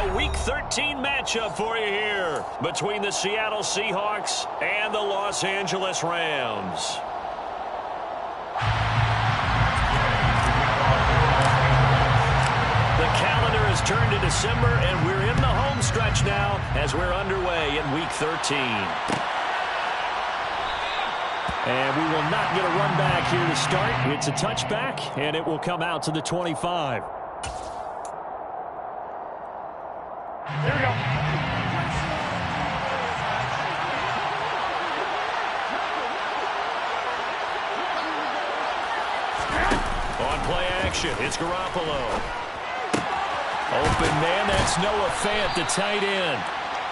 a Week 13 matchup for you here between the Seattle Seahawks and the Los Angeles Rams. The calendar has turned to December, and we're in the home stretch now as we're underway in Week 13. And we will not get a run back here to start. It's a touchback, and it will come out to the 25. There we go. On play action, it's Garoppolo. Open man, that's Noah Fant, the tight end.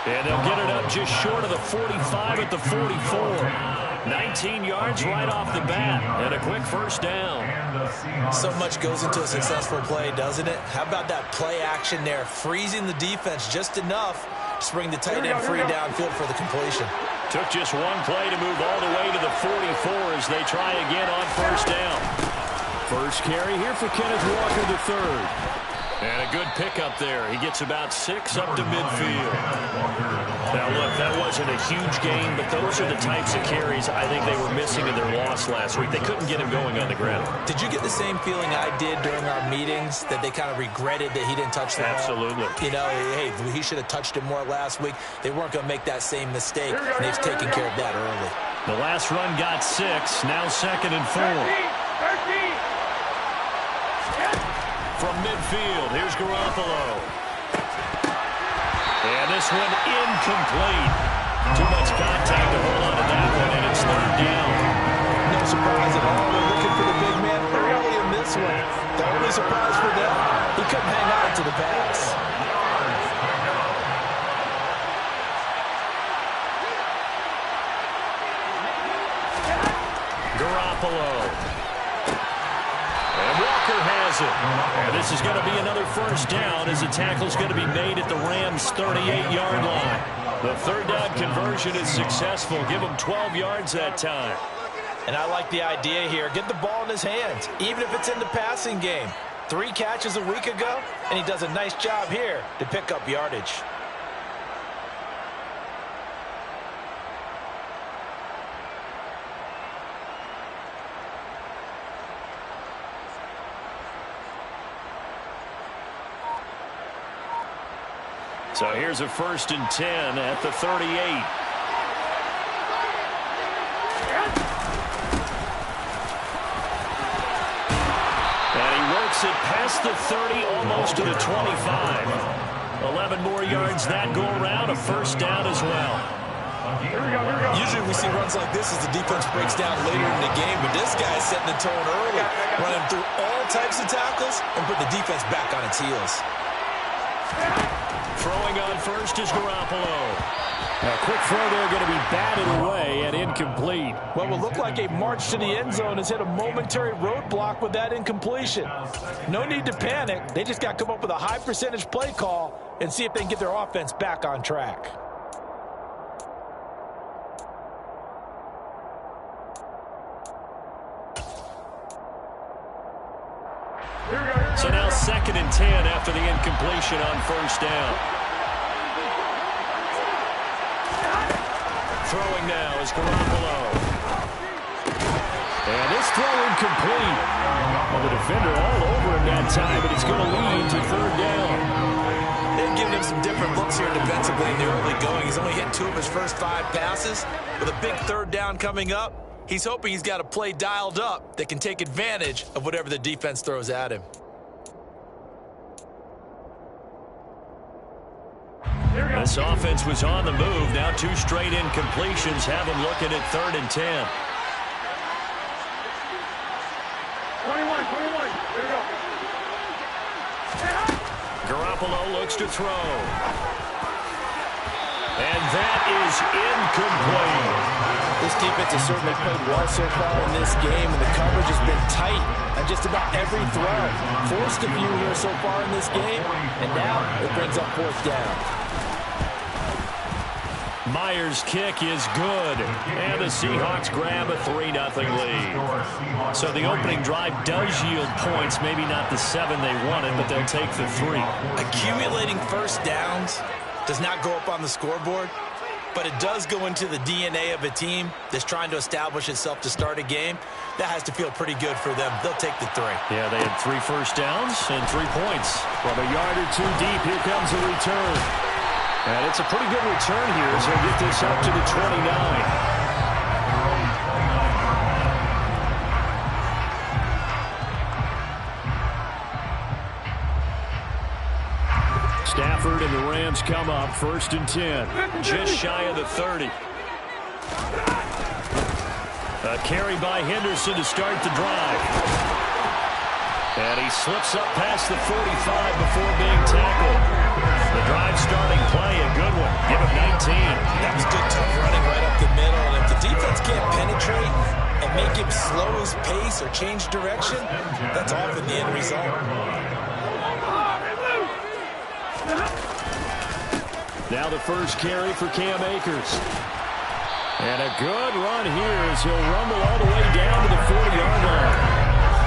And they'll get it up just short of the 45 at the 44. 19 yards right off the bat, and a quick first down. So much goes into a successful play, doesn't it? How about that play action there, freezing the defense just enough to bring the tight end free downfield for the completion. Took just one play to move all the way to the 44 as they try again on first down. First carry here for Kenneth Walker III. And a good pickup there. He gets about 6 up to midfield. Now, look, that wasn't a huge gain, but those are the types of carries I think they were missing in their loss last week. They couldn't get him going on the ground. Did you get the same feeling I did during our meetings, that they kind of regretted that he didn't touch the ball? Absolutely. You know, hey, he should have touched it more last week. They weren't going to make that same mistake, and they've taken care of that early. The last run got 6, now 2nd and 4. 13. From midfield, here's Garoppolo. And this one incomplete. Too much contact to hold on to that one, and it's 3rd down. No surprise at all. They're looking for the big man early in this one. The only surprise for them, he couldn't hang on to the pass. Garoppolo. And Walker has it. And this is going to be another first down as the tackle's going to be made at the Rams' 38-yard line. The 3rd down conversion is successful. Give him 12 yards that time. And I like the idea here. Get the ball in his hands, even if it's in the passing game. 3 catches a week ago, and he does a nice job here to pick up yardage. So here's a 1st and 10 at the 38. And he works it past the 30, almost to the 25. 11 more yards that go around, a first down as well. Usually we see runs like this as the defense breaks down later in the game, but this guy is setting the tone early, running through all types of tackles and put the defense back on its heels. Throwing on first is Garoppolo. A quick throw there going to be batted away and incomplete. What will look like a march to the end zone has hit a momentary roadblock with that incompletion. No need to panic. They just got to come up with a high percentage play call and see if they can get their offense back on track. So now 2nd and 10 after the incompletion on first down. Throwing now is Garoppolo. And this throw incomplete. Well, the defender all over him that time, but it's going to lead to 3rd down. They've given him some different looks here defensively in the early going. He's only hit 2 of his first 5 passes. With a big 3rd down coming up, he's hoping he's got a play dialed up that can take advantage of whatever the defense throws at him. This offense was on the move. Now 2 straight incompletions have them looking at 3rd and 10. 21. Here we go. Garoppolo looks to throw. And that is incomplete. This defense has certainly played well so far in this game, and the coverage has been tight on just about every throw. Forced a few here so far in this game, and now it brings up 4th down. Myers' kick is good, and the Seahawks grab a 3-0 lead. So the opening drive does yield points, maybe not the 7 they wanted, but they'll take the 3. Accumulating first downs does not go up on the scoreboard, but it does go into the DNA of a team that's trying to establish itself to start a game. That has to feel pretty good for them. They'll take the 3. Yeah, they had 3 first downs and 3 points. From a yard or 2 deep, here comes a return. And it's a pretty good return here as they get this up to the 29. Stafford and the Rams come up 1st and 10. Just shy of the 30. A carry by Henderson to start the drive. And he slips up past the 45 before being tackled. The drive starting play, a good one. Give him 19. That was good, tough running right up the middle. And if the defense can't penetrate and make him slow his pace or change direction, that's often the end result. Now the first carry for Cam Akers. And a good run here as he'll rumble all the way down to the 40-yard line.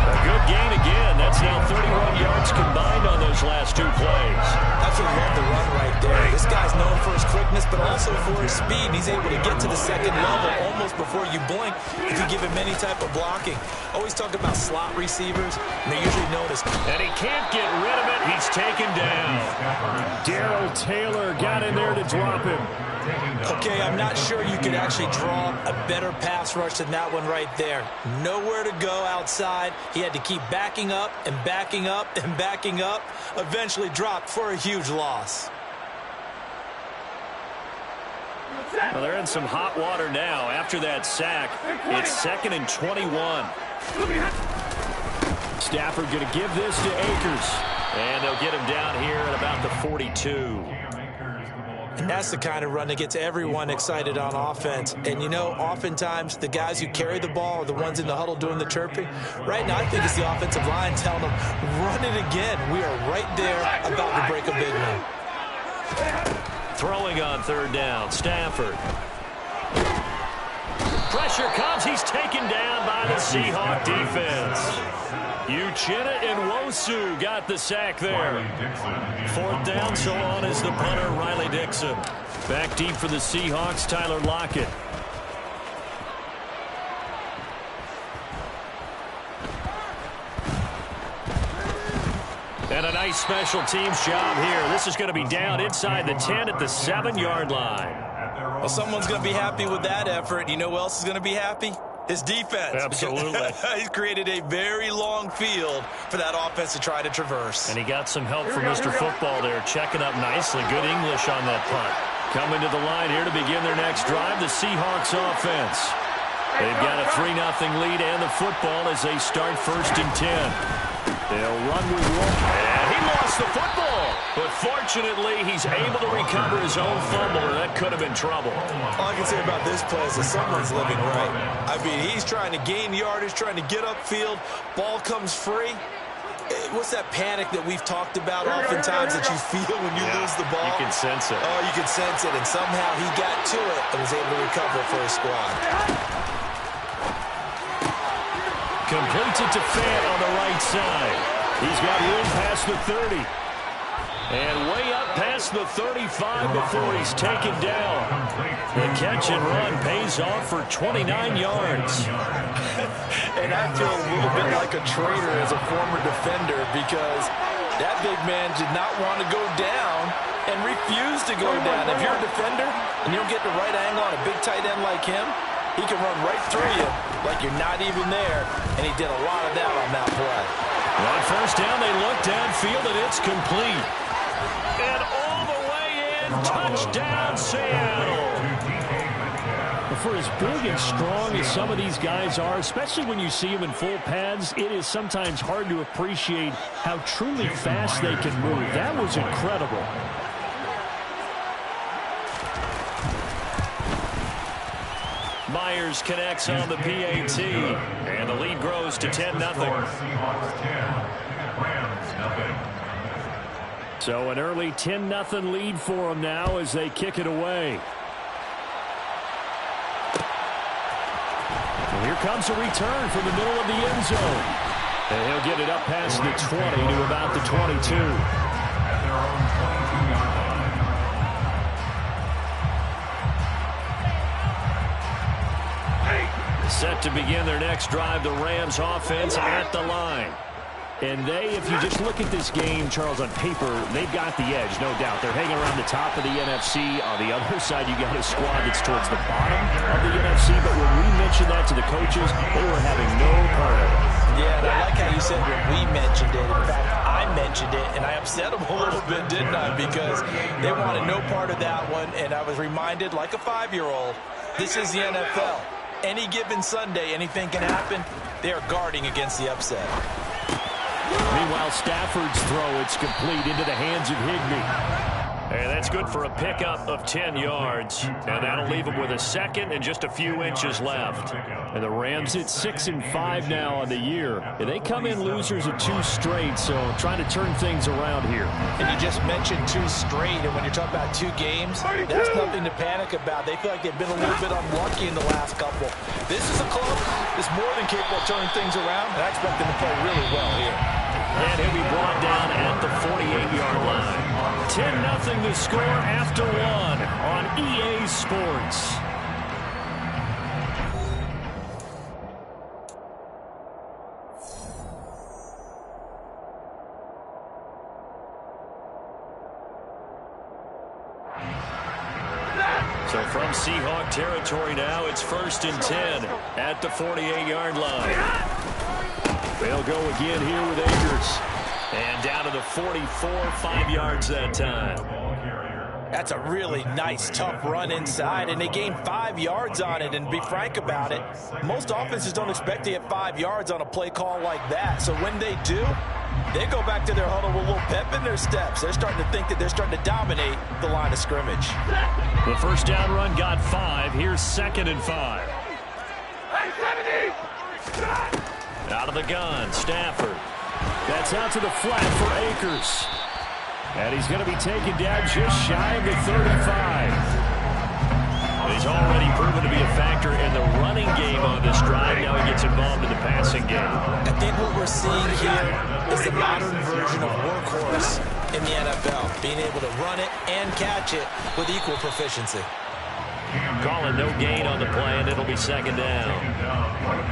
A good gain again. That's now 31 yards combined on those last 2 plays. Absolutely love the run right there. This guy's known for his quickness, but also for his speed. He's able to get to the second level almost before you blink if you give him any type of blocking. Always talk about slot receivers, and they're usually known as... And he can't get rid of it. He's taken down. Darrell Taylor got in there to drop him. Okay, I'm not sure you could actually draw a better pass rush than that one right there. Nowhere to go outside. He had to keep backing up and backing up and backing up. Eventually dropped for a huge loss. Well, they're in some hot water now. After that sack, it's 2nd and 21. Stafford going to give this to Akers. And they'll get him down here at about the 42. And that's the kind of run that gets everyone excited on offense. And, you know, oftentimes the guys who carry the ball are the ones in the huddle doing the chirping. Right now, I think it's the offensive line telling them, run it again. We are right there about to break a big one. Throwing on 3rd down, Stafford. Pressure comes. He's taken down by the Seahawk defense. Uchenna and Wosu got the sack there. 4th down, so on is the punter, Riley Dixon. Back deep for the Seahawks, Tyler Lockett. And a nice special teams job here. This is going to be down inside the 10 at the 7-yard line. Well, someone's going to be happy with that effort. You know who else is going to be happy? His defense. Absolutely. He's created a very long field for that offense to try to traverse. And he got some help from Mr. Football there, checking up nicely. Good English on that punt. Coming to the line here to begin their next drive, the Seahawks offense. They've got a 3-0 lead and the football as they start 1st and 10. They'll run with one. And he lost the football. But fortunately, he's able to recover his own fumble, or that could have been trouble. All I can say about this play is that someone's living right. I mean, he's trying to gain yardage, trying to get upfield. Ball comes free. What's that panic that we've talked about oftentimes that you feel when you lose the ball? You can sense it. Oh, you can sense it. And somehow he got to it and was able to recover for his squad. Completes it to Fant on the right side. He's got room past the 30. And way up past the 35 before he's taken down. The catch and run pays off for 29 yards. And I feel a little bit like a traitor as a former defender because that big man did not want to go down and refused to go down. If you're a defender and you don't get the right angle on a big tight end like him, he can run right through you like you're not even there, and he did a lot of that on that play. On 1st down, they look downfield, and it's complete. And all the way in, touchdown, Seattle. For as big and strong as some of these guys are, especially when you see them in full pads, it is sometimes hard to appreciate how truly fast they can move. That was incredible. Myers connects on the PAT, and the lead grows to 10-0. So an early 10-0 lead for them now as they kick it away. Here comes a return from the middle of the end zone. And he'll get it up past the 20 to about the 22. Set to begin their next drive, the Rams offense at the line. And if you just look at this game, Charles, on paper, they've got the edge, no doubt. They're hanging around the top of the NFC. On the other side, you got a squad that's towards the bottom of the NFC. But when we mentioned that to the coaches, they were having no part of it. Yeah, and I like how you said when we mentioned it. In fact, I mentioned it, and I upset them a little bit, didn't I? Because they wanted no part of that one, and I was reminded, like a 5-year-old, this is the NFL. Any given Sunday, anything can happen. They are guarding against the upset. Meanwhile, Stafford's throw, it's complete into the hands of Higbee. And that's good for a pickup of 10 yards. And that'll leave them with a second and just a few inches left. And the Rams at 6-5 now on the year. And they come in losers of 2 straight, so trying to turn things around here. And you just mentioned 2 straight, and when you're talking about 2 games, that's nothing to panic about. They feel like they've been a little bit unlucky in the last couple. This is a club that's more than capable of turning things around, and I expect them to play really well here. And he'll be brought down at the 48-yard line. 10-0 the score after 1 on EA Sports. So from Seahawk territory now, it's 1st and 10 at the 48-yard line. They'll go again here with Akers. And down to the 44, 5 yards that time. That's a really nice, tough run inside, and they gained 5 yards on it. And to be frank about it, most offenses don't expect to get 5 yards on a play call like that. So when they do, they go back to their huddle with a little pep in their steps. They're starting to think that they're starting to dominate the line of scrimmage. The first down run got 5. Here's 2nd and 5. Out of the gun, Stafford. That's out to the flat for Akers. And he's going to be taken down just shy of the 35. He's already proven to be a factor in the running game on this drive. Now he gets involved in the passing game. I think what we're seeing here is the modern version of workhorse in the NFL, being able to run it and catch it with equal proficiency. Calling no gain on the play, and it'll be 2nd down.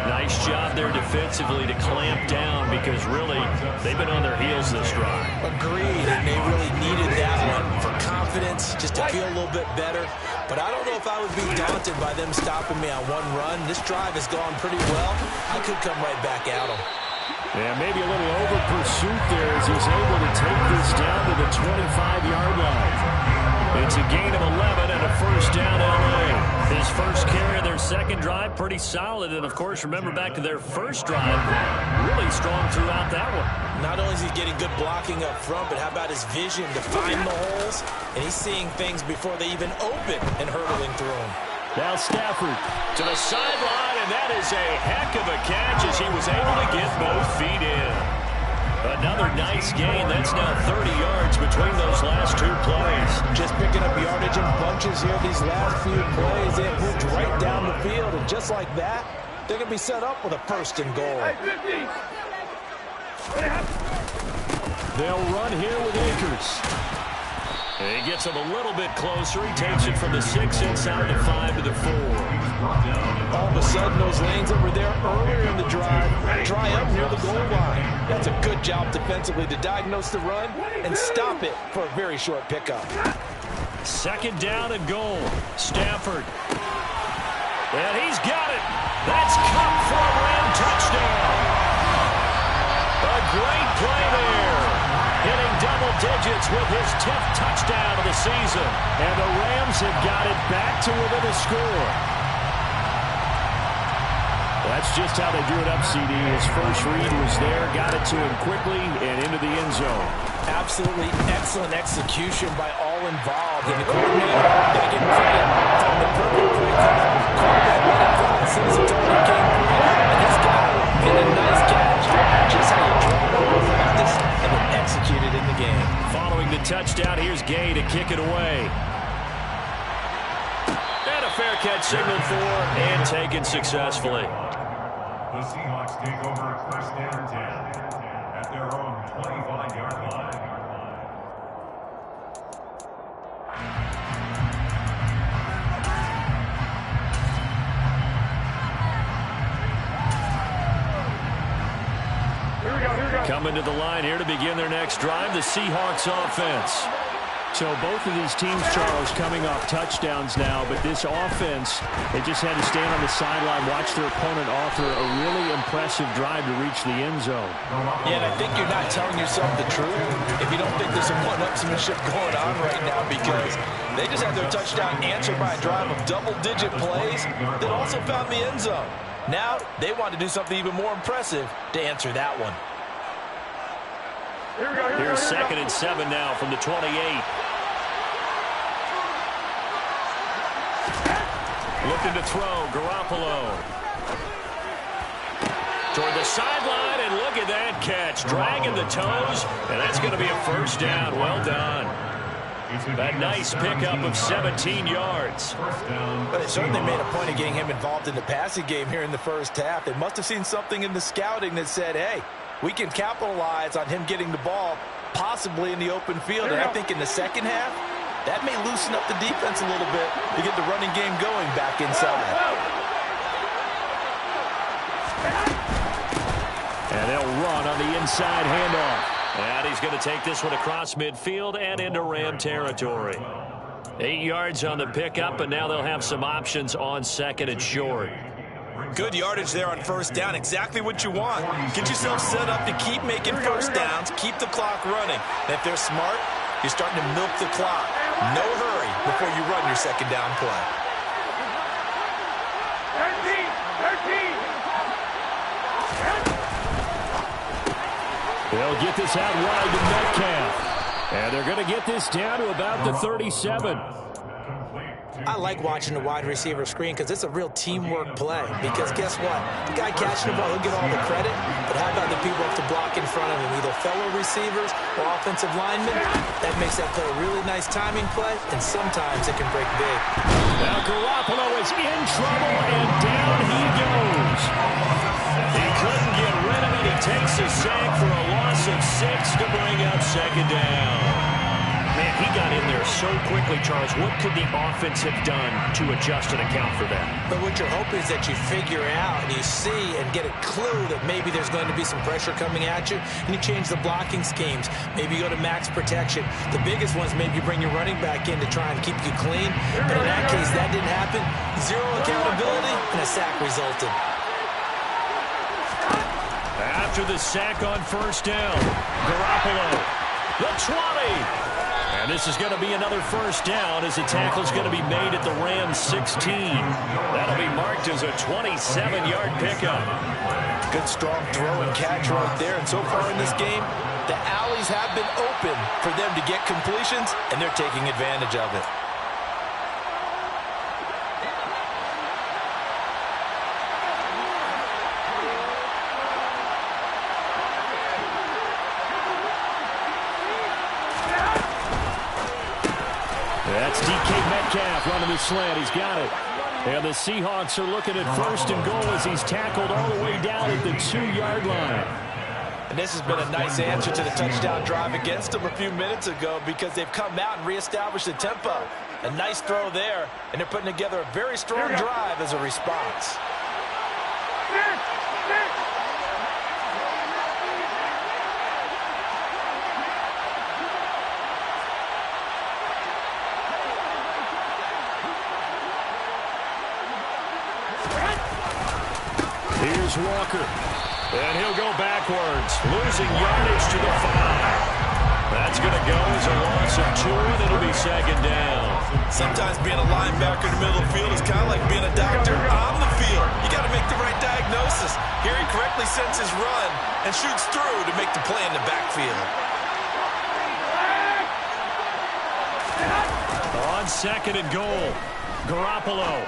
Nice job there defensively to clamp down because really they've been on their heels this drive. Agreed, and they really needed that one for confidence, just to feel a little bit better. But I don't know if I would be daunted by them stopping me on one run. This drive has gone pretty well. I could come right back at them. Yeah, maybe a little over pursuit there as he's able to take this down to the 25-yard line. It's a gain of 11 and a first down L.A. His first carry of their second drive, pretty solid. And, of course, remember back to their first drive, really strong throughout that one. Not only is he getting good blocking up front, but how about his vision to find the holes? And he's seeing things before they even open and hurtling through them. Now Stafford to the sideline, and that is a heck of a catch as he was able to get both feet in. Another nice gain. That's now 30 yards between those last 2 plays. Just picking up yardage in bunches here these last few plays. They have moved right down the field, and just like that, they're going to be set up with a 1st and goal. They'll run here with Akers. And he gets him a little bit closer. He takes it from the 6 inside the 5 to the 4. All of a sudden, those lanes that were there earlier in the drive dry up near the goal line. That's a good job defensively to diagnose the run and stop it for a very short pickup. 2nd down and goal. Stafford. And he's got it. That's Cup for a Ram touchdown. A great play there. Hitting double digits with his 10th touchdown of the season. And the Rams have got it back to within a score. That's just how they drew it up, CD. His first read was there, got it to him quickly, and into the end zone. Absolutely excellent execution by all involved. And the coordinator, they get credit from the perfect play call. Quarterback went in front as soon as the target came through, and he's got it. And a nice catch. Just how you draw it over practice and then execute it in the game. Following the touchdown, here's Gay to kick it away. And a fair catch signaled for and taken successfully. The Seahawks take over first down and 10 at their own 25-yard line. Coming to the line here to begin their next drive, the Seahawks offense. So both of these teams, Charles, coming off touchdowns now, but this offense, they just had to stand on the sideline, watch their opponent offer a really impressive drive to reach the end zone. Yeah, and I think you're not telling yourself the truth if you don't think there's some one-upsmanship going on right now, because they just had their touchdown answered by a drive of double-digit plays that also found the end zone. Now they want to do something even more impressive to answer that one. Here's 2nd and 7 now from the 28. Looking to throw, Garoppolo. Toward the sideline, and look at that catch. Dragging the toes, and that's going to be a first down. Well done. A nice pickup of 17 yards. But they certainly made a point of getting him involved in the passing game here in the first half. They must have seen something in the scouting that said, hey, we can capitalize on him getting the ball possibly in the open field. And I think in the second half, that may loosen up the defense a little bit to get the running game going back inside. And they'll run on the inside handoff. And he's going to take this one across midfield and into Ram territory. 8 yards on the pickup, and now they'll have some options on 2nd and short. Good yardage there on first down. Exactly what you want. Get yourself set up to keep making first downs, keep the clock running. And if they're smart, you're starting to milk the clock. No hurry before you run your second down play. 13. They'll get this out wide to Metcalf. And they're going to get this down to about the 37. I like watching the wide receiver screen because it's a real teamwork play. Because guess what? The guy catching the ball, he'll get all the credit. But how about the people have to block in front of him, either fellow receivers or offensive linemen? That makes that play a really nice timing play, and sometimes it can break big. Now Garoppolo is in trouble, and down he goes. He couldn't get rid of it. He takes a sack for a loss of 6 to bring up second down. Man, he got in there so quickly, Charles. What could the offense have done to adjust and account for that? But what you're hoping is that you figure out and you see and get a clue that maybe there's going to be some pressure coming at you, and you change the blocking schemes. Maybe you go to max protection. The biggest ones, maybe you bring your running back in to try and keep you clean. But in that case, that didn't happen. Zero accountability, and a sack resulted. After the sack on first down, Garoppolo, the 20. And this is going to be another first down as the tackle's going to be made at the Rams 16. That'll be marked as a 27-yard pickup. Good strong throw and catch right there. And so far in this game, the alleys have been open for them to get completions, and they're taking advantage of it. That's DK Metcalf running the slant. He's got it. And the Seahawks are looking at 1st and goal as he's tackled all the way down at the 2-yard line. And this has been a nice answer to the touchdown drive against them a few minutes ago, because they've come out and reestablished the tempo. A nice throw there, and they're putting together a very strong drive as a response. Here's Walker, and he'll go backwards, losing yardage to the 5. That's going to go as a loss of 2, and it'll be second down. Sometimes being a linebacker in the middle of the field is kind of like being a doctor on the field. You got to make the right diagnosis. Here he correctly sends his run and shoots through to make the play in the backfield. On 2nd and goal, Garoppolo.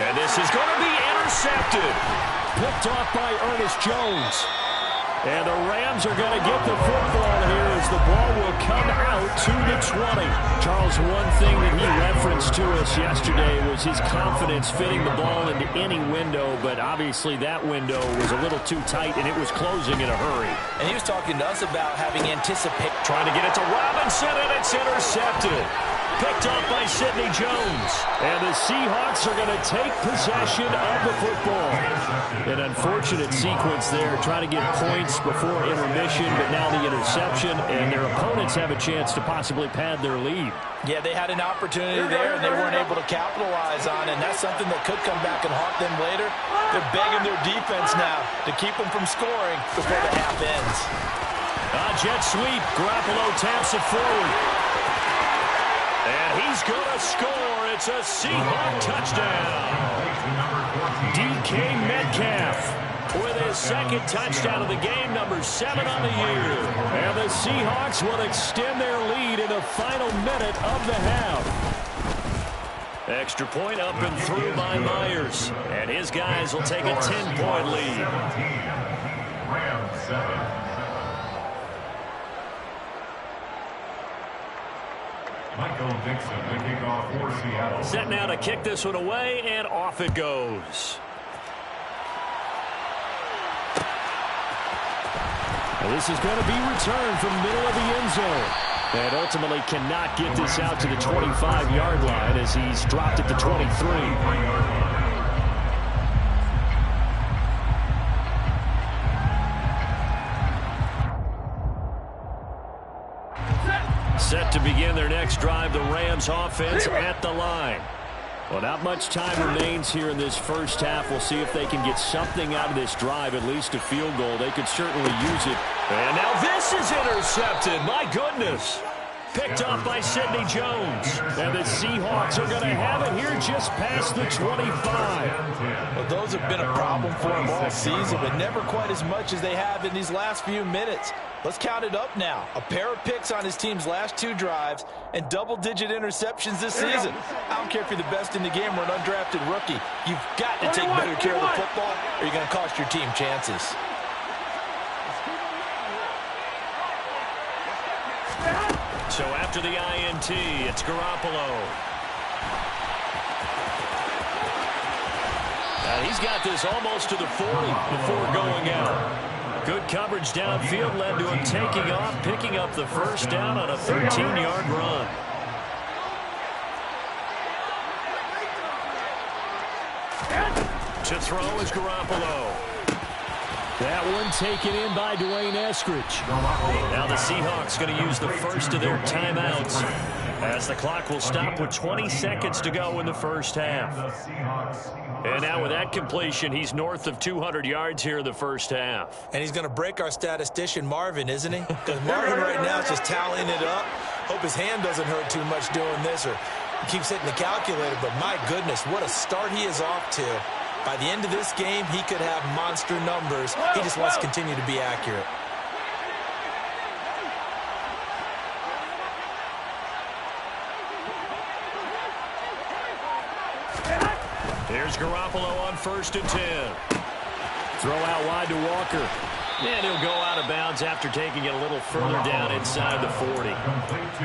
And this is going to be intercepted. Picked off by Ernest Jones. And the Rams are going to get the football here as the ball will come out to the 20. Charles, one thing that he referenced to us yesterday was his confidence fitting the ball into any window, but obviously that window was a little too tight, and it was closing in a hurry. And he was talking to us about having anticipate. Trying to get it to Robinson, and it's intercepted. Picked up by Sidney Jones. And the Seahawks are going to take possession of the football. An unfortunate sequence there, trying to get points before intermission, but now the interception, and their opponents have a chance to possibly pad their lead. Yeah, they had an opportunity there, and they weren't able to capitalize on it, and that's something that could come back and haunt them later. They're begging their defense now to keep them from scoring before the half ends. Jet sweep. Garoppolo taps it forward. And he's going to score. It's a Seahawk touchdown. DK Metcalf with his second touchdown of the game, number 7 on the year. And the Seahawks will extend their lead in the final minute of the half. Extra point up and through by Myers. And his guys will take a 10-point lead. Rams 7. Michael Dixon, the kickoff for Seattle. Set now to kick this one away, and off it goes. Well, this is going to be returned from middle of the end zone. And ultimately cannot get this out to the 25-yard line as he's dropped at the 23. Set to begin their next drive, the Rams offense at the line. Well, not much time remains here in this first half. We'll see if they can get something out of this drive, at least a field goal. They could certainly use it. And now this is intercepted. My goodness. Picked off by Sidney Jones. And the Seahawks are going to have it here just past the 25. Well, those have been a problem for them all season, but never quite as much as they have in these last few minutes. Let's count it up now. A pair of picks on his team's last 2 drives and double-digit interceptions this season. I don't care if you're the best in the game or an undrafted rookie. You've got to take better care of the football or you're going to cost your team chances. So after the INT, it's Garoppolo. He's got this almost to the 40 before going out. Good coverage downfield led to him taking off, picking up the first down on a 13-yard run. To throw is Garoppolo. That one taken in by Dwayne Eskridge. Now the Seahawks going to use the first of their timeouts as the clock will stop with 20 seconds to go in the first half. And now with that completion, he's north of 200 yards here in the first half. And he's going to break our statistician Marvin, isn't he? Because Marvin right now is just tallying it up. Hope his hand doesn't hurt too much doing this, or he keeps hitting the calculator. But my goodness, what a start he is off to. By the end of this game, he could have monster numbers. He just wants to continue to be accurate. Here's Garoppolo on 1st and 10. Throw out wide to Walker. And he'll go out of bounds after taking it a little further down inside the 40.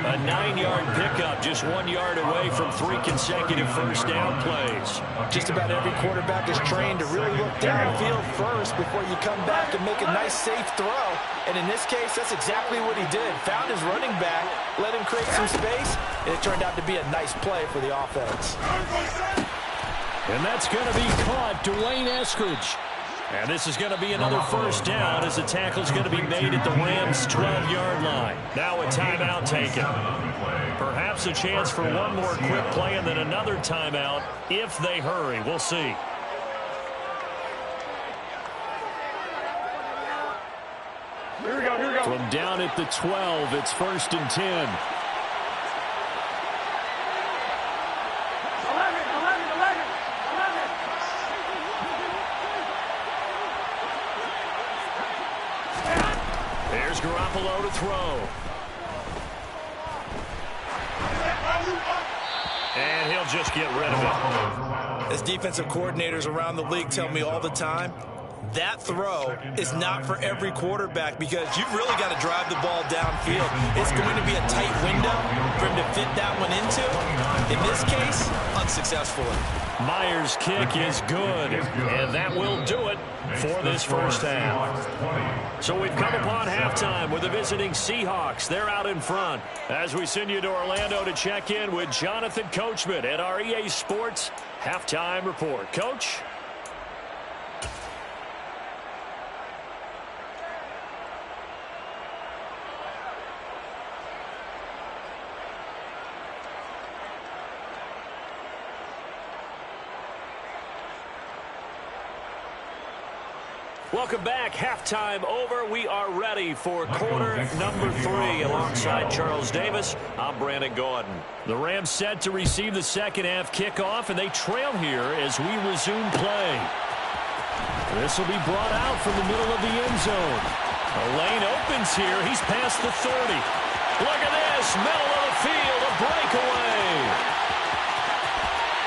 A 9-yard pickup, just 1 yard away from 3 consecutive first down plays. Just about every quarterback is trained to really look downfield first before you come back and make a nice, safe throw. And in this case, that's exactly what he did. Found his running back, let him create some space, and it turned out to be a nice play for the offense. And that's going to be caught, Dwayne Eskridge. And this is going to be another first down as the tackle's going to be made at the Rams' 12-yard line. Now a timeout taken. Perhaps a chance for one more quick play and then another timeout if they hurry. We'll see. Here we go. From down at the 12, it's 1st and 10. There's Garoppolo to throw. And he'll just get rid of it. As defensive coordinators around the league tell me all the time, that throw is not for every quarterback because you've really got to drive the ball downfield. It's going to be a tight window for him to fit that one into. In this case, unsuccessfully. Myers' kick is good, and that will do it for this first half. So we've come upon halftime with the visiting Seahawks. They're out in front as we send you to Orlando to check in with Jonathan Coachman at our EA Sports Halftime Report. Coach? Welcome back. Halftime over. We are ready for quarter number 3. Alongside Charles Davis, I'm Brandon Gaudin. The Rams set to receive the second half kickoff, and they trail here as we resume play. This will be brought out from the middle of the end zone. A lane opens here. He's past the 30. Look at this. Middle of the field. A breakaway.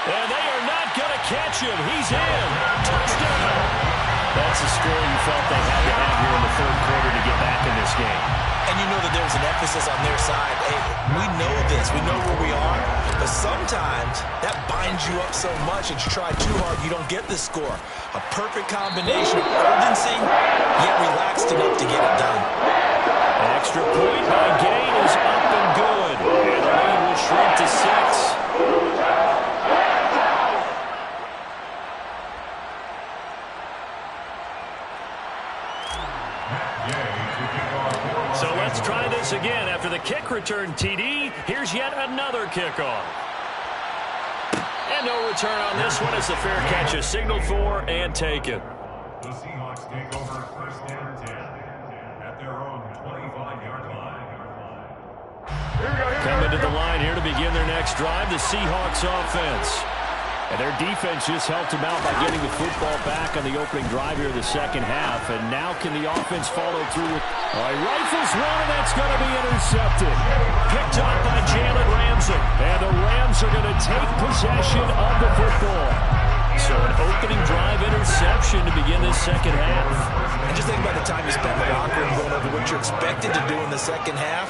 And they are not going to catch him. He's in. Touchdown. That's a score you felt they had to have here in the third quarter to get back in this game. And you know that there was an emphasis on their side. Hey, we know this. We know where we are. But sometimes that binds you up so much that you try too hard, you don't get the score. A perfect combination of urgency, yet relaxed enough to get it done. An extra point by Gain is up and good. And the lead will shrink to 6. So let's try this again. After the kick return TD, here's yet another kickoff. And no return on this one as the fair catch is signaled for and taken. The Seahawks take over first down 10 at their own 25-yard line. Coming to the line here to begin their next drive, the Seahawks offense. And their defense just helped them out by getting the football back on the opening drive here in the second half. And now can the offense follow through with... All right, rifles one, and that's going to be intercepted. Picked up by Jalen Ramsey. And the Rams are going to take possession of the football. So an opening drive interception to begin this second half. And just think about the time you spent in the locker room going over what you're expected to do in the second half.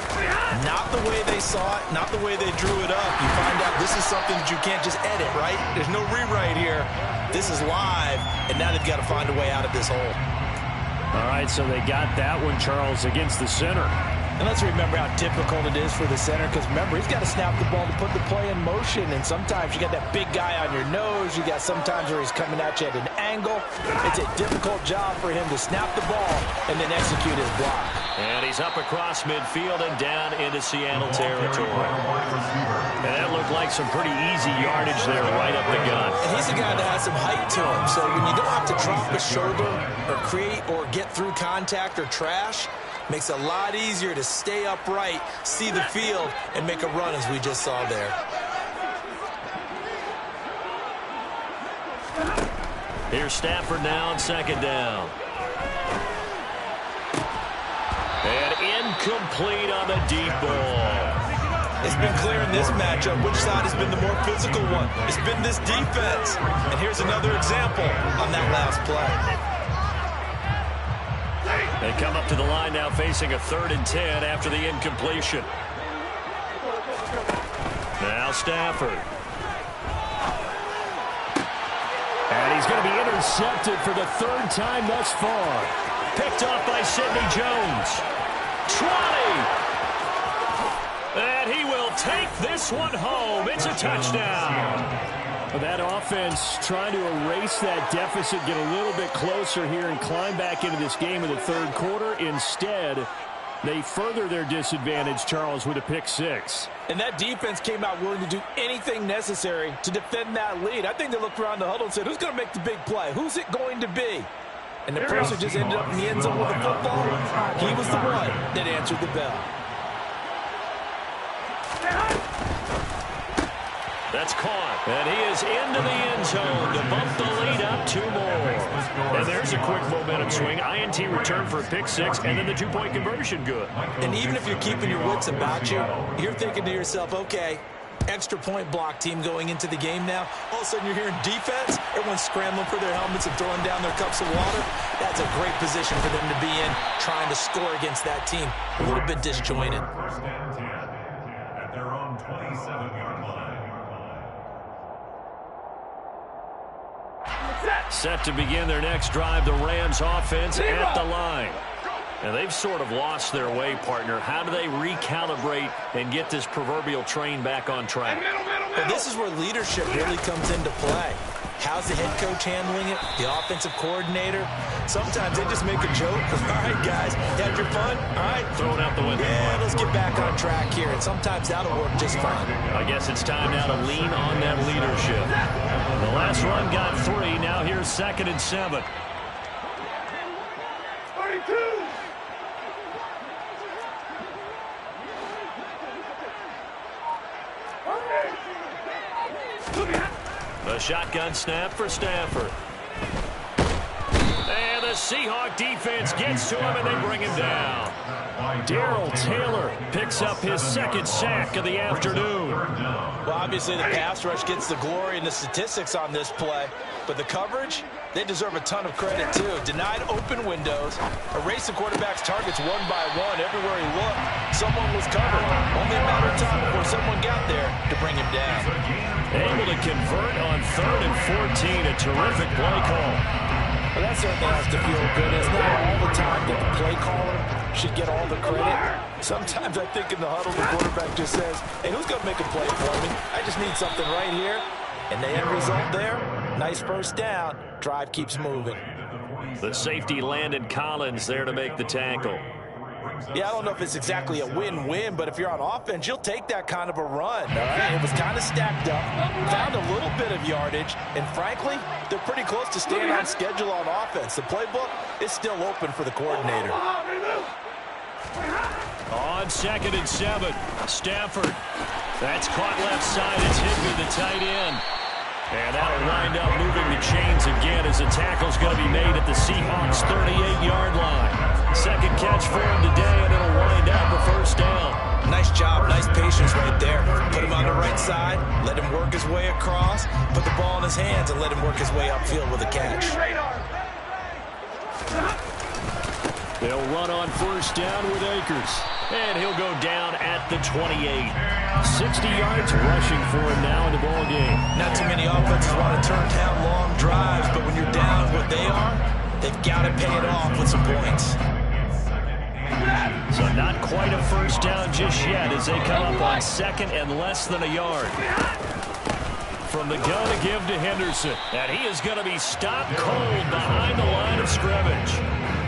Not the way they saw it, not the way they drew it up. You find out this is something that you can't just edit, right? There's no rewrite here. This is live, and now they've got to find a way out of this hole. All right, so they got that one, Charles, against the center. And let's remember how difficult it is for the center, because remember, he's got to snap the ball to put the play in motion, and sometimes you got that big guy on your nose. You got sometimes where he's coming at you at an angle. It's a difficult job for him to snap the ball and then execute his block. And he's up across midfield and down into Seattle territory. And that looked like some pretty easy yardage there right up the gut. And he's a guy that has some height to him, so when you don't have to drop a shoulder or create or get through contact or trash, makes it a lot easier to stay upright, see the field, and make a run as we just saw there. Here's Stafford now on second down. And incomplete on the deep ball. It's been clear in this matchup which side has been the more physical one. It's been this defense. And here's another example on that last play. They come up to the line now facing a 3rd and 10 after the incompletion. Now Stafford. And he's going to be intercepted for the 3rd time thus far. Picked off by Sidney Jones. 20! And he will take this one home. It's a touchdown. That offense trying to erase that deficit, get a little bit closer here and climb back into this game in the 3rd quarter. Instead, they further their disadvantage, Charles, with a pick 6. And that defense came out willing to do anything necessary to defend that lead. I think they looked around the huddle and said, who's going to make the big play? Who's it going to be? And the person just ended up in the end zone with the football. He was the one that answered the bell. That's caught. And he is into the end zone to bump the lead up 2 more. And there's a quick momentum swing. INT return for a pick 6, and then the 2-point conversion good. And even if you're keeping your wits about you, you're thinking to yourself, okay, extra point block team going into the game now. All of a sudden you're hearing defense. Everyone's scrambling for their helmets and throwing down their cups of water. That's a great position for them to be in, trying to score against that team. A little bit disjointed. First and 10 at their own 27-yard line. Set to begin their next drive, the Rams offense at the line. And they've sort of lost their way, partner. How do they recalibrate and get this proverbial train back on track? Well, this is where leadership really comes into play. How's the head coach handling it? The offensive coordinator? Sometimes they just make a joke. All right, guys, you had your fun? All right. Throw it out the window. Yeah, let's get back on track here. And sometimes that'll work just fine. I guess it's time now to lean on that leadership. The last run got 3. Now here's 2nd and 7. 32. The shotgun snap for Stafford. And the Seahawk defense gets to him, and they bring him down. Darrell Taylor picks up his 2nd sack of the afternoon. Well, obviously the pass rush gets the glory and the statistics on this play, but the coverage, they deserve a ton of credit too. Denied open windows, erased the quarterback's targets one by one. Everywhere he looked, someone was covered. Only a matter of time before someone got there to bring him down. Able to convert on 3rd and 14, a terrific play call. Well, that certainly has to feel good. It's not all the time that the play caller should get all the credit. Sometimes I think in the huddle, the quarterback just says, hey, who's going to make a play for me? I just need something right here. And the end result there, nice first down. Drive keeps moving. The safety Landon Collins there to make the tackle. Yeah, I don't know if it's exactly a win-win, but if you're on offense, you'll take that kind of a run. All right? It was kind of stacked up, found a little bit of yardage, and frankly, they're pretty close to staying on schedule on offense. The playbook is still open for the coordinator. On 2nd and 7, Stafford. That's caught left side. It's hit with the tight end. And that'll wind up moving the chains again as the tackle's going to be made at the Seahawks' 38-yard line. 2nd catch for him today, and it'll wind up a first down. Nice job, nice patience right there. Put him on the right side, let him work his way across, put the ball in his hands, and let him work his way upfield with a catch. They'll run on first down with Akers. And he'll go down at the 28. 60 yards rushing for him now in the ball game. Not too many offenses want to turn down long drives, but when you're down what they are, they've got to pay it off with some points. So not quite a first down just yet as they come up on 2nd and less than a yard. From the gun to give to Henderson. And he is going to be stopped cold behind the line of scrimmage.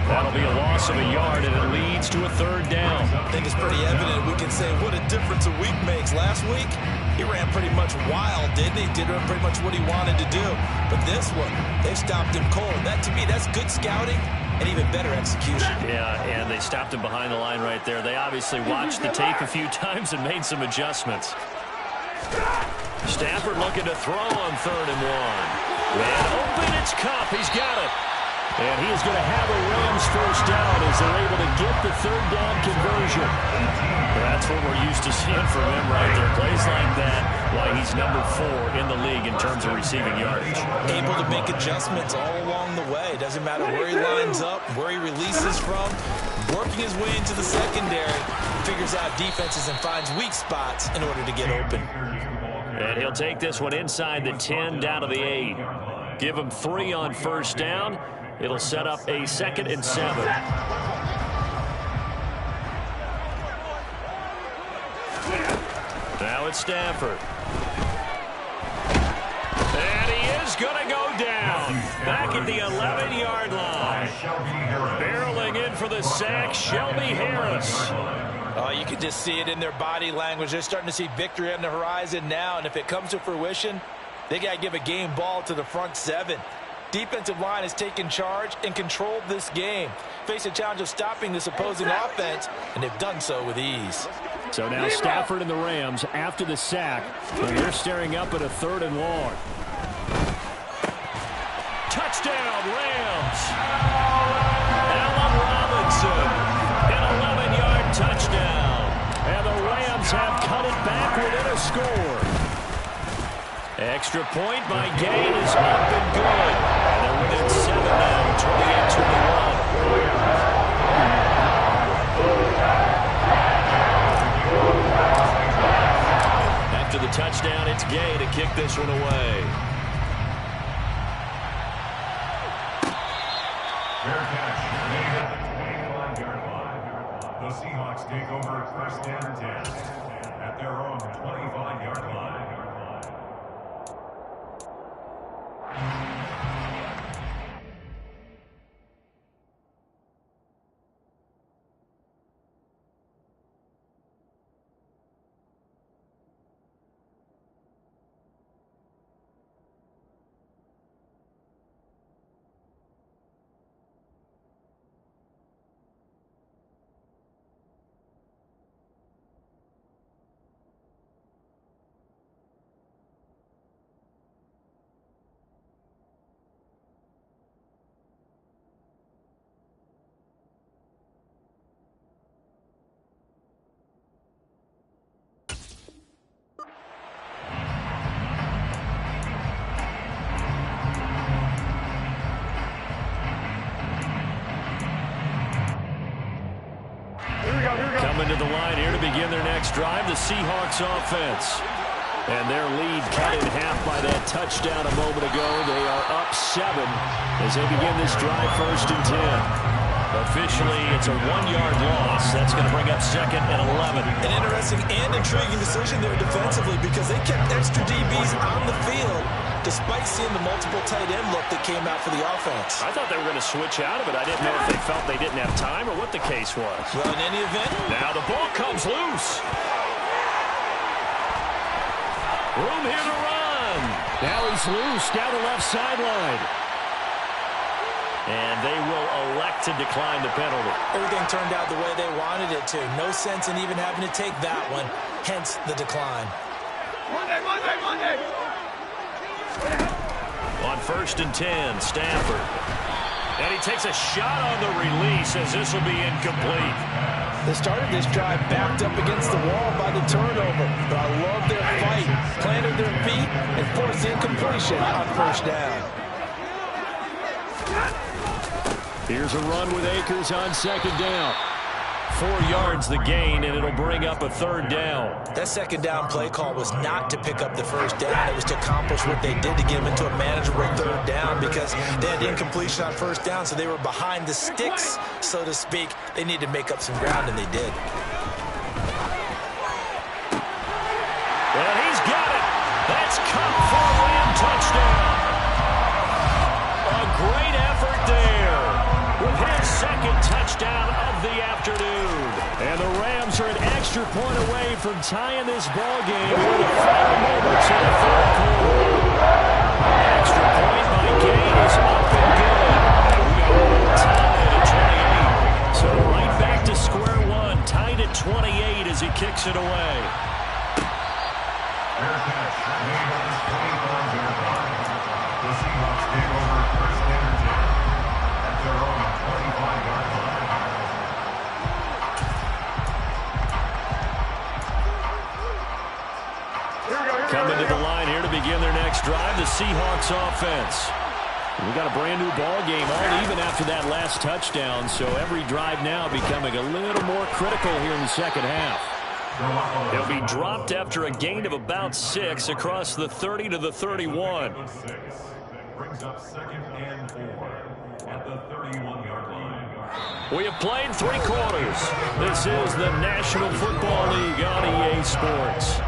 That'll be a loss of a yard, and it leads to a 3rd down. I think it's pretty evident. We can say what a difference a week makes. Last week, he ran pretty much wild, didn't he? Did pretty much what he wanted to do. But this one, they stopped him cold. That, to me, that's good scouting and even better execution. Yeah, and they stopped him behind the line right there. They obviously watched the tape a few times and made some adjustments. Stafford looking to throw on 3rd and 1. And open, it's Kupp. He's got it. And he is going to have a Rams first down as they're able to get the 3rd down conversion. That's what we're used to seeing from him right there. Plays like that, why he's number 4 in the league in terms of receiving yardage. Able to make adjustments all along the way. Doesn't matter where he lines up, where he releases from. Working his way into the secondary, figures out defenses and finds weak spots in order to get open. And he'll take this one inside the 10 down to the 8. Give him 3 on first down. It'll set up a 2nd and 7. Now it's Stafford. And he is going to go down. Back at the 11-yard line. Barreling in for the sack, Shelby Harris. Oh, you can just see it in their body language. They're starting to see victory on the horizon now, and if it comes to fruition, they got to give a game ball to the front 7. Defensive line has taken charge and controlled this game. Face a challenge of stopping this opposing offense, and they've done so with ease. So now Stafford and the Rams after the sack, and they're staring up at a 3rd and long. Touchdown, Rams! Allen Robinson, an 11-yard touchdown. And the Rams have cut it back within a score. Extra point by Gain is up and good. And they're within 7 now, 28-21. After the touchdown, it's Gay to kick this one away. Fair catch. Made at the 25-yard line. The Seahawks take over first and 10 at their own 25-yard line. Coming to the line here to begin their next drive, the Seahawks offense. And their lead cut in half by that touchdown a moment ago. They are up 7 as they begin this drive first and 10. Officially, it's a 1-yard loss. That's going to bring up 2nd and 11. An interesting and intriguing decision there defensively because they kept extra DBs on the field despite seeing the multiple tight end look that came out for the offense. I thought they were going to switch out of it. I didn't know if they felt they didn't have time or what the case was. Well, in any event, now the ball comes loose. Room here to run. Now he's loose down the left sideline. And they will elect to decline the penalty. Everything turned out the way they wanted it to. No sense in even having to take that one, hence the decline. Monday. On first and 10, Stafford. And he takes a shot on the release as this will be incomplete. They started this drive backed up against the wall by the turnover, but I love their fight, planted their feet, and forced the incompletion on first down. Here's a run with Akers on 2nd down. 4 yards the gain, and it'll bring up a 3rd down. That 2nd down play call was not to pick up the first down. It was to accomplish what they did to get them into a manageable 3rd down because they had incompletion on first down, so they were behind the sticks, so to speak. They needed to make up some ground, and they did. Well, he's got it. That's Cup for a Ram touchdown. A great effort there with his 2nd touchdown of the afternoon. And the Rams are an extra point away from tying this ball game with the final moments of the 4th quarter. Extra point by Gain is up and good. And we got tied at 28. So right back to square one, tied at 28 as he kicks it away. Fair catch. Made at the 25-yard line. The Seahawks take over first and 10 at their own 25-yard line. Coming to the line here to begin their next drive, the Seahawks offense. We got a brand new ball game, all even after that last touchdown, so every drive now becoming a little more critical here in the 2nd half. They'll be dropped after a gain of about 6 across the 30 to the 31. Brings up 2nd and 4 at the 31-yard line. We have played 3 quarters. This is the National Football League on EA Sports.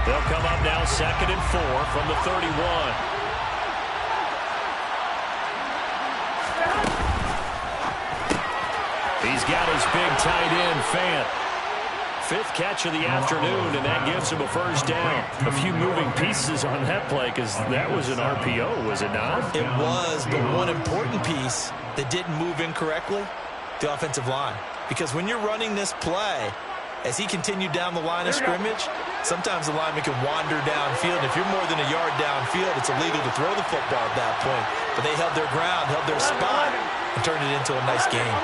They'll come up now 2nd and 4 from the 31. He's got his big tight end, Fant. 5th catch of the afternoon, and that gives him a first down. A few moving pieces on that play because that was an RPO, was it not? It was, but one important piece that didn't move incorrectly, the offensive line. Because when you're running this play, as he continued down the line of scrimmage, Sometimes the lineman can wander downfield, and if you're more than a yard downfield, it's illegal to throw the football at that point. But they held their ground, held their spot, and turned it into a nice game.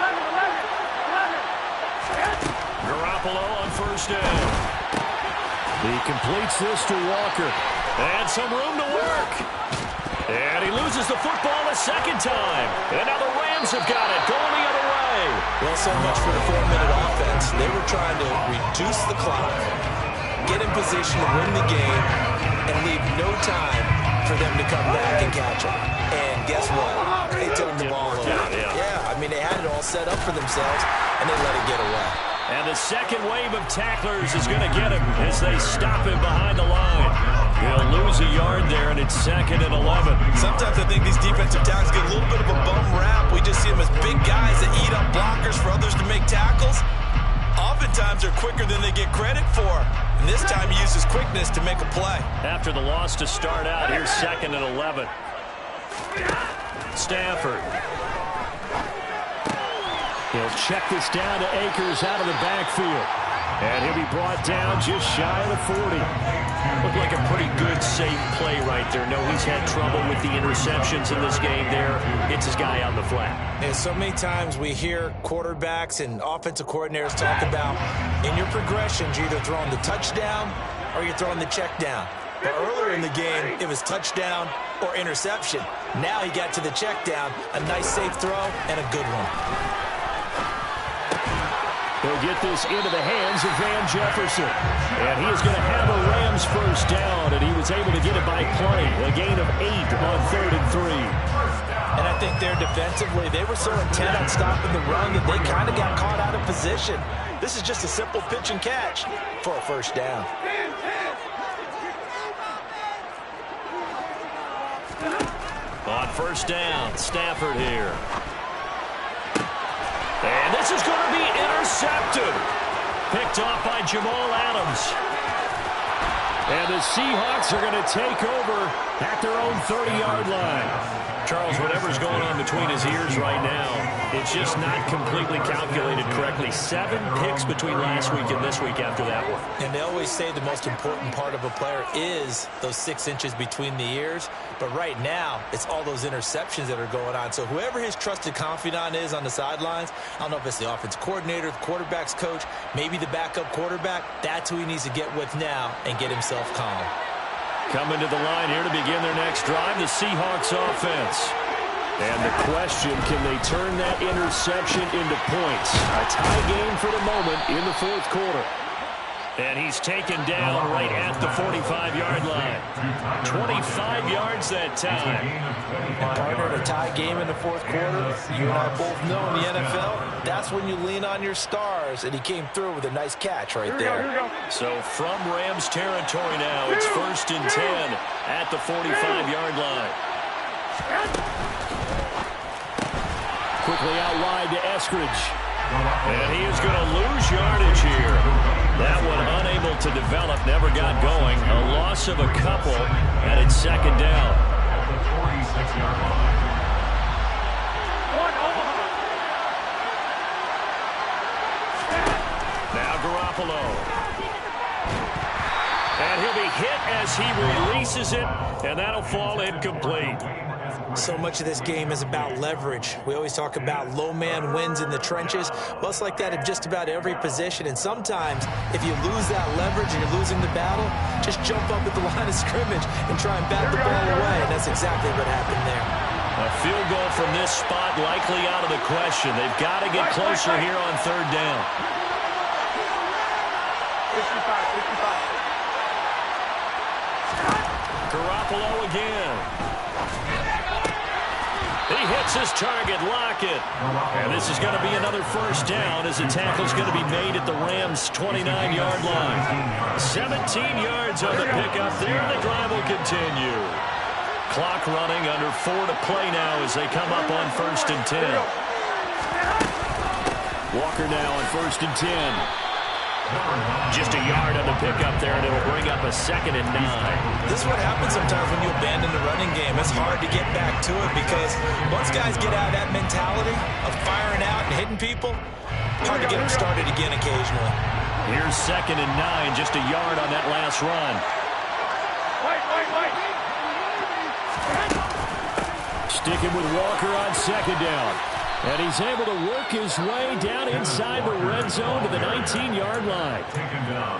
Garoppolo on first down. He completes this to Walker. And some room to work. And he loses the football a second time. And now the Rams have got it, going the other way. Well, so much for the 4-minute offense. They were trying to reduce the clock, get in position to win the game, and leave no time for them to come back and catch them. And guess what? They turned the ball over. Yeah, I mean, they had it all set up for themselves, and they let it get away. And the second wave of tacklers is going to get him as they stop him behind the line. He'll lose a yard there, and it's 2nd and 11. Sometimes I think these defensive tackles get a little bit of a bum rap. We just see them as big guys that eat up blockers for others to make tackles. Oftentimes they're quicker than they get credit for. And this time he uses quickness to make a play. After the loss to start out, here's 2nd and 11. Stafford. He'll check this down to Akers out of the backfield. And he'll be brought down just shy of the 40. Looked like a pretty good, safe play right there. No, he's had trouble with the interceptions in this game there. Hits his guy on the flat. And so many times we hear quarterbacks and offensive coordinators talk about in your progressions, you're either throwing the touchdown or you're throwing the check down. But earlier in the game, it was touchdown or interception. Now he got to the check down, a nice safe throw, and a good one. He'll get this into the hands of Van Jefferson. And he is going to have a Rams first down, and he was able to get it by play. A gain of 8 on 3rd and 3. And I think there defensively, they were so intent on stopping the run that they kind of got caught out of position. This is just a simple pitch and catch for a first down. On first down, Stafford here. And this is going to be intercepted. Picked off by Jamal Adams. And the Seahawks are going to take over at their own 30-yard line. Charles, whatever's going on between his ears right now, it's just not completely calculated correctly. 7 picks between last week and this week after that one. And they always say the most important part of a player is those 6 inches between the ears. But right now, it's all those interceptions that are going on. So whoever his trusted confidant is on the sidelines, I don't know if it's the offensive coordinator, the quarterback's coach, maybe the backup quarterback, that's who he needs to get with now and get himself calm. Coming to the line here to begin their next drive, the Seahawks offense. And the question, can they turn that interception into points? A tie game for the moment in the 4th quarter. And he's taken down right at the 45-yard line. 25 yards that time. And partner, in a tie game in the 4th quarter, you and I both know in the NFL, that's when you lean on your stars, and he came through with a nice catch right there. So from Rams territory now, it's 1st and 10 at the 45-yard line. Quickly out wide to Eskridge. And he is going to lose yardage here. That one unable to develop, never got going. A loss of a couple, and it's 2nd down. Now Garoppolo. And he'll be hit as he releases it, and that'll fall incomplete. So much of this game is about leverage. We always talk about low man wins in the trenches. Well, it's like that in just about every position. And sometimes, if you lose that leverage and you're losing the battle, just jump up at the line of scrimmage and try and bat the ball away. And that's exactly what happened there. A field goal from this spot likely out of the question. They've got to get closer here on 3rd down. 55. Garoppolo again. He hits his target, Lockett. And this is going to be another first down as the tackle's going to be made at the Rams' 29-yard line. 17 yards on the pickup there. The drive will continue. Clock running, under 4 to play now as they come up on 1st and 10. Walker now on 1st and 10. Just a yard on the pickup there, and it'll bring up a 2nd and 9. This is what happens sometimes when you abandon the running game. It's hard to get back to it because once guys get out of that mentality of firing out and hitting people, hard to get them started again occasionally. Here's 2nd and 9, just a yard on that last run. Sticking with Walker on 2nd down. And he's able to work his way down inside the red zone to the 19-yard line.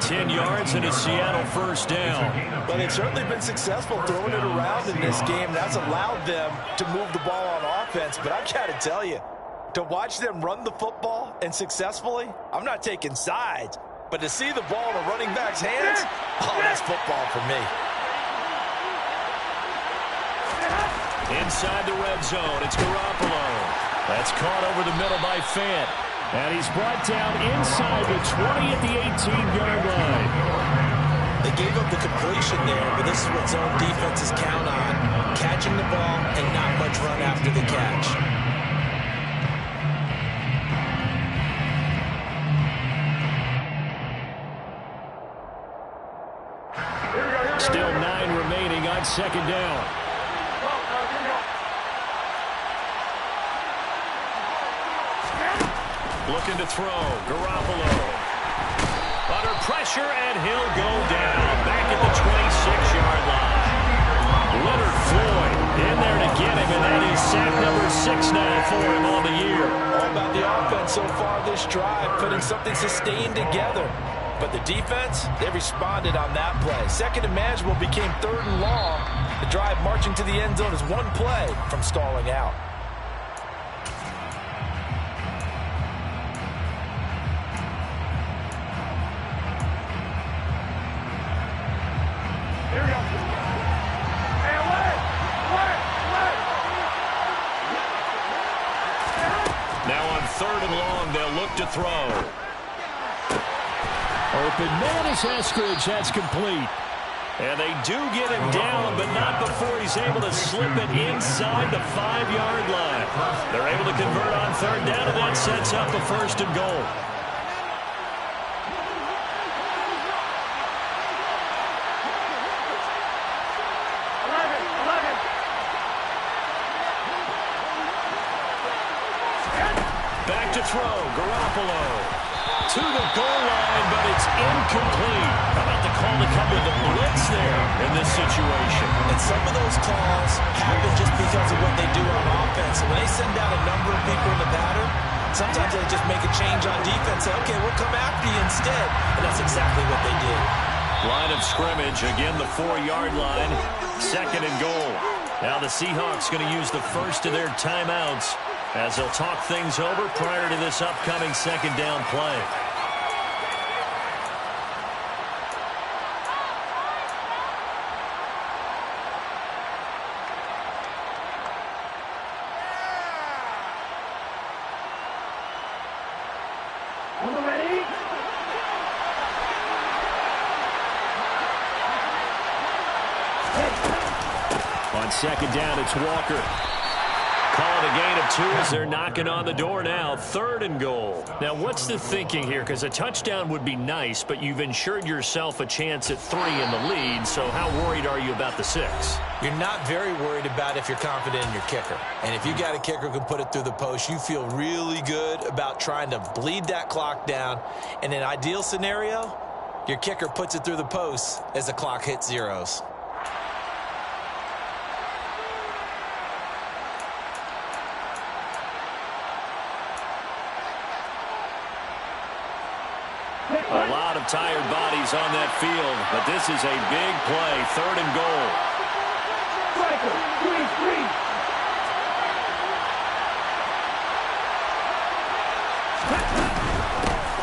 10 yards and a Seattle first down. But they've certainly been successful throwing it around in this game. That's allowed them to move the ball on offense. But I've got to tell you, to watch them run the football and successfully, I'm not taking sides. But to see the ball in a running back's hands, oh, that's football for me. Inside the red zone, it's Garoppolo. That's caught over the middle by Fant. And he's brought down inside the 20 at the 18-yard line. They gave up the completion there, but this is what zone defenses count on. Catching the ball and not much run after the catch. Still 9 remaining on 2nd down. Looking to throw. Garoppolo. Under pressure, and he'll go down. Back at the 26-yard line. Leonard Floyd in there to get him, and that is sack number 6 now for him on the year. All about the offense so far this drive, putting something sustained together. But the defense, they responded on that play. 2nd and manageable became 3rd and long. The drive marching to the end zone is one play from stalling out. Now on 3rd and long, they'll look to throw. Open man is Eskridge. That's complete. And they do get him down, but not before he's able to slip it inside the 5-yard line. They're able to convert on 3rd down, and that sets up a 1st and goal. Back to throw. Garoppolo to the goal line, but it's incomplete. How about the call to come with the blitz there in this situation? And some of those calls happen just because of what they do on offense. And when they send out a number of people in the pattern, sometimes they just make a change on defense. Say, okay, we'll come after you instead. And that's exactly what they did. Line of scrimmage, again the 4-yard line, 2nd and goal. Now the Seahawks going to use the first of their timeouts as they'll talk things over prior to this upcoming 2nd down play. On 2nd down, it's Walker. Calling a gain of 2 as they're knocking on the door now. 3rd and goal. Now, what's the thinking here? Because a touchdown would be nice, but you've ensured yourself a chance at 3 in the lead, so how worried are you about the 6? You're not very worried about if you're confident in your kicker. And if you got a kicker who can put it through the post, you feel really good about trying to bleed that clock down. In an ideal scenario, your kicker puts it through the post as the clock hits zeros. A lot of tired bodies on that field, but this is a big play. 3rd and goal.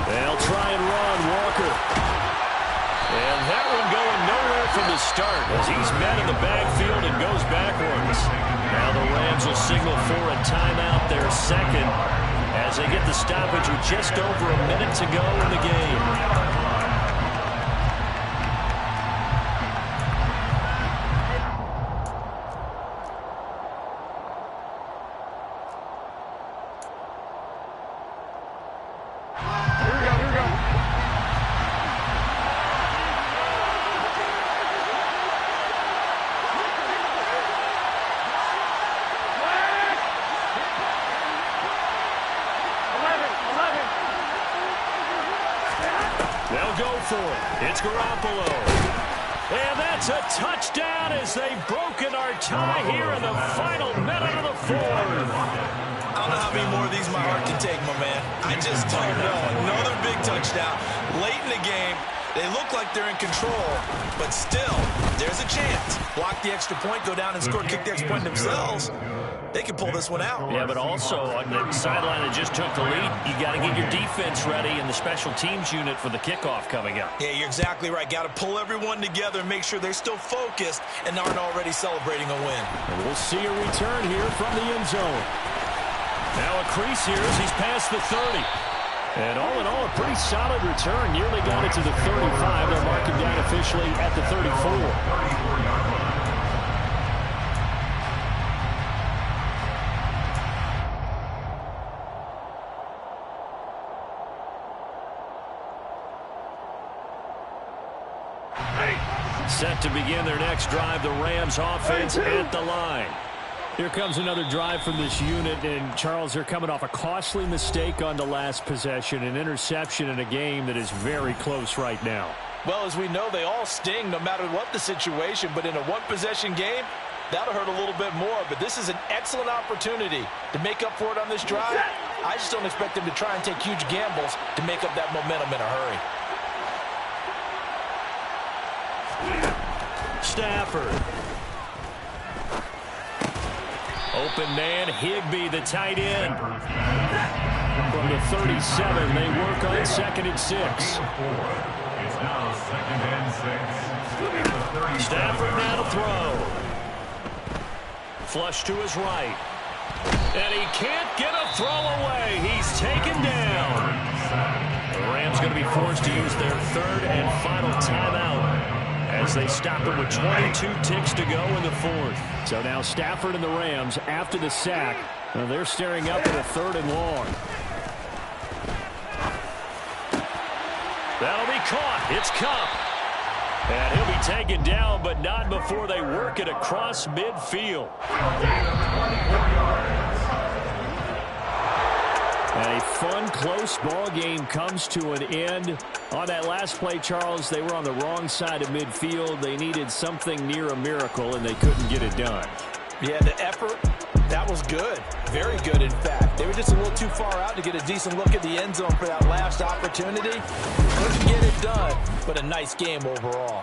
They'll try and run Walker. And that one going nowhere from the start as he's met in the backfield and goes backwards. Now the Rams will signal for a timeout, their 2nd, as they get the stoppage with just over a minute to go in the game. for it. It's Garoppolo. And that's a touchdown as they've broken our tie here in the final minute of the fourth. I don't know how many more of these my heart can take, my man. I just don't know. Another big touchdown late in the game. They look like they're in control, but still, there's a chance. Block the extra point, go down and score, kick the extra point themselves. They can pull this one out. Yeah, but also on the sideline that just took the lead, you got to get your defense ready and the special teams unit for the kickoff coming up. Yeah, you're exactly right. Got to pull everyone together and make sure they're still focused and aren't already celebrating a win. And we'll see a return here from the end zone. Now a crease here as he's past the 30. And all in all, a pretty solid return. Nearly got it to the 35. They're marking down officially at the 34. Set to begin their next drive, the Rams offense at the line. Here comes another drive from this unit, and Charles, they're coming off a costly mistake on the last possession, an interception in a game that is very close right now. Well, as we know, they all sting no matter what the situation, but in a one-possession game, that'll hurt a little bit more, but this is an excellent opportunity to make up for it on this drive. I just don't expect them to try and take huge gambles to make up that momentum in a hurry. Stafford. Open man, Higbee, the tight end. From the 37, they work on 2nd and 6. It's now 2nd and 6. Stafford now to throw. Flush to his right. And he can't get a throw away. He's taken down. The Rams going to be forced to use their 3rd and final timeout as they stop it with 22 ticks to go in the 4th. So now Stafford and the Rams, after the sack, they're staring up at a 3rd and long. That'll be caught. It's Cup. And he'll be taken down, but not before they work it across midfield. A fun, close ball game comes to an end. On that last play, Charles, they were on the wrong side of midfield. They needed something near a miracle, and they couldn't get it done. Yeah, the effort, that was good. Very good, in fact. They were just a little too far out to get a decent look at the end zone for that last opportunity. Couldn't get it done, but a nice game overall.